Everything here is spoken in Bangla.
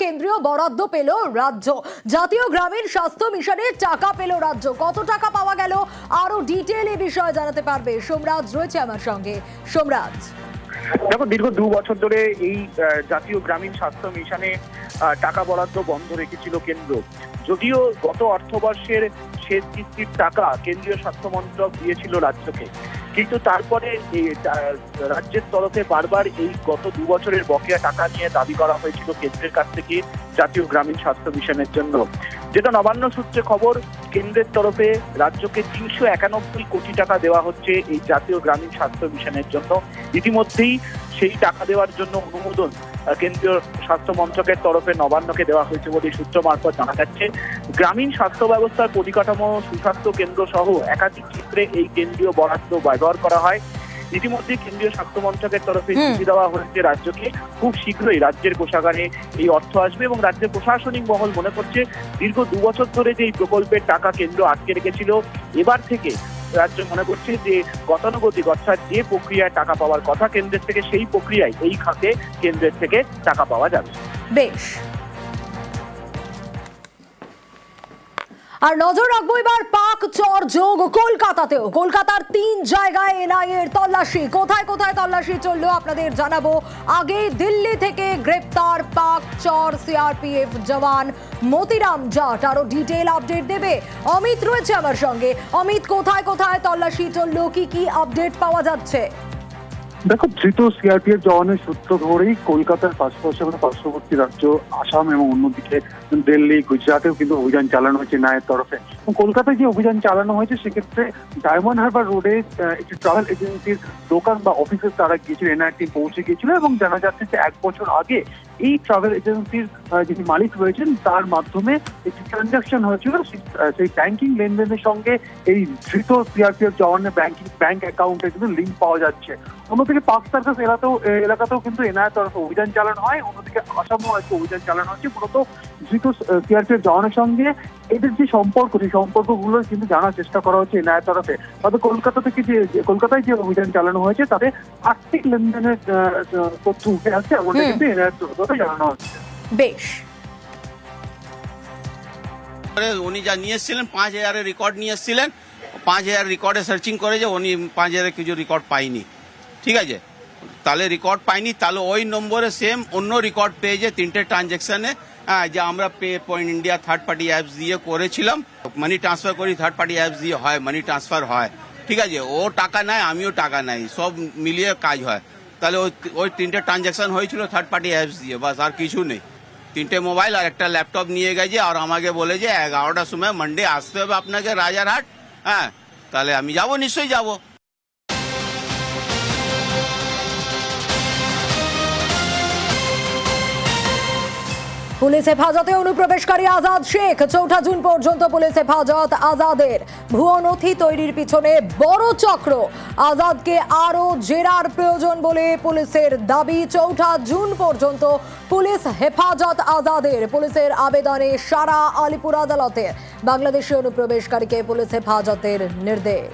কেন্দ্রীয় বরাদ্দ পেল রাজ্য। জাতীয় গ্রামীণ স্বাস্থ্য মিশনের টাকা পেল রাজ্য। কত টাকা পাওয়া গেল আরো ডিটেইল এই বিষয়ে জানাতে পারবে সোমরাজ রয়েছে আমার সঙ্গে। সোমরাজ, দেখো, দীর্ঘ 2 বছর ধরে এই জাতীয় গ্রামীণ স্বাস্থ্য মিশনে টাকা বরাদ্দ বন্ধ রেখেছিল কেন্দ্র। যদিও গত অর্থবর্ষের শেষ কিস্তির টাকা কেন্দ্রীয় স্বাস্থ্য মন্ত্রক দিয়েছিল রাজ্যকে, কিন্তু তারপরে রাজ্যের তরফে বারবার এই গত 2 বছরের বকেয়া টাকা নিয়ে দাবি করা হয়েছিল কেন্দ্রের কাছ থেকে জাতীয় গ্রামীণ স্বাস্থ্য মিশনের জন্য। যেটা নবান্ন সূত্রে খবর, কেন্দ্রের তরফে রাজ্যকে 391 কোটি টাকা দেওয়া হচ্ছে এই জাতীয় গ্রামীণ স্বাস্থ্য মিশনের জন্য। ইতিমধ্যেই সেই টাকা দেওয়ার জন্য অনুমোদন কেন্দ্রীয় স্বাস্থ্য মন্ত্রকের তরফে নবান্নকে দেওয়া হয়েছে বলে সূত্র মারফত জানা যাচ্ছে। গ্রামীণ স্বাস্থ্য ব্যবস্থার পরিকাঠামো, সুস্বাস্থ্য কেন্দ্র সহ একাধিক ক্ষেত্রে এই কেন্দ্রীয় বরাদ্দ ব্যবহার করা হয়। ইতিমধ্যে কেন্দ্রীয় স্বাস্থ্য মন্ত্রকের তরফে চিঠি দেওয়া হয়েছে রাজ্যকে, খুব শীঘ্রই রাজ্যের কোষাগারে এই অর্থ আসবে এবং রাজ্যের প্রশাসনিক মহল মনে করছে দীর্ঘ 2 বছর ধরে যে এই প্রকল্পের টাকা কেন্দ্র আটকে রেখেছিল, এবার থেকে রাজ্য মনে করছে যে গতানুগতিক অর্থাৎ যে প্রক্রিয়ায় টাকা পাওয়ার কথা কেন্দ্রের থেকে, সেই প্রক্রিয়ায় এই খাতে কেন্দ্রের থেকে টাকা পাওয়া যাবে। বেশ, আর নজর রাখবো এবার পাক চর যোগ কলকাতাতেও। কলকাতার 3 জায়গায় এনআইএ এর তল্লাশি। কোথায় কোথায় তল্লাশি চললো আপনাদের জানাবো। আগে দিল্লি থেকে গ্রেপ্তার পাক চর সিআরপিএফ জওয়ান মতিরাম জাট। আরো ডিটেইল আপডেট দেবে অমিত রয়েছে আমার সঙ্গে। অমিত, কোথায় কোথায় তল্লাশি চললো, কি কি আপডেট পাওয়া যাচ্ছে? দেখো, ধৃত সিআরপিএফ জওয়ানের সূত্র ধরেই কলকাতার পাশাপাশি পার্শ্ববর্তী রাজ্য আসাম এবং অন্যদিকে দিল্লি, গুজরাটেও কিন্তু অভিযান চালানো হয়েছে ন্যায়ের তরফে। কলকাতায় যে অভিযান চালানো হয়েছে সেক্ষেত্রে ডায়মন্ড হারবার রোডে একটি ট্রাভেল এজেন্সির দোকান বা অফিসে তারা গিয়েছিল, এনআইএ টিম পৌঁছে গিয়েছিল এবং জানা যাচ্ছে যে 1 বছর আগে এই ট্রাভেল এজেন্সির যিনি মালিক রয়েছেন তার মাধ্যমে একটি ট্রানজাকশন হয়েছিল। সেই ব্যাংকিং লেনদেনের সঙ্গে এই ধৃত সিআরপিএফ জওয়ানের ব্যাংক অ্যাকাউন্টে কিন্তু লিঙ্ক পাওয়া যাচ্ছে। অন্যদিকে পাক সার্কাস এলাকাতেও কিন্তু এনআইএর তরফে অভিযান চালানো হয়, অন্যদিকে আসামেও একটা অভিযান চালানো হচ্ছে। মূলত ধৃত সিআরপিএফ জওয়ানের সঙ্গে এদের যে সম্পর্ক, সেই সম্পর্কগুলো কিন্তু জানার চেষ্টা করা হচ্ছে এনআইএর তরফে। তবে কলকাতায় যে অভিযান চালানো হয়েছে তাতে আর্থিক লেনদেনের তথ্য উঠে আসছে, এমনটা কিন্তু এনআইএর তরফে জানানো হচ্ছে। বেশ, উনি যা নিয়ে এসেছিলেন 5000 রেকর্ড নিয়ে এসেছিলেন, 5000 রেকর্ডে সার্চিং করে যে উনি 5000 কিছু রেকর্ড পাইনি। ঠিক আছে, তাহলে রেকর্ড পাইনি, তাহলে ওই নম্বরে সেম অন্য রেকর্ড পেয়েছে 3টে ট্রানজ্যাকশনে, যে আমরা pay point India third party apps দিয়ে করেছিলাম। মানি ট্রান্সফার করি থার্ড পার্টি অ্যাপস দিয়ে হয়, মানি ট্রান্সফার হয়। ঠিক আছে, ও টাকা নেয়, আমিও টাকা নেই, সব মিলিয়ে কাজ হয়। তাহলে ওই 3টে ট্রানজ্যাকশন হয়েছিল থার্ড পার্টি অ্যাপস দিয়ে, বাস আর কিছু নেই। 3টে মোবাইল আর একটা ল্যাপটপ নিয়ে গেছে আর আমাকে বলে যে 11টার সময় মানডে আসতে হবে আপনাকে রাজারহাট। হ্যাঁ, তাহলে আমি যাবো, নিশ্চয়ই যাবো। পুলিশ হেফাজতে অনুপ্রবেশকারী আজাদ শেখ। 4 জুন পর্যন্ত পুলিশ হেফাজত আজাদের। ভুয়ো নথি তৈরির পিছনে বড় চক্র। আজাদকে আরো জেরার প্রয়োজন বলে পুলিশের দাবি। 4 জুন পর্যন্ত পুলিশ হেফাজত আজাদের। পুলিশের আবেদনে সারা আলিপুর আদালতে বাংলাদেশি অনুপ্রবেশকারীকে পুলিশ হেফাজতের নির্দেশ।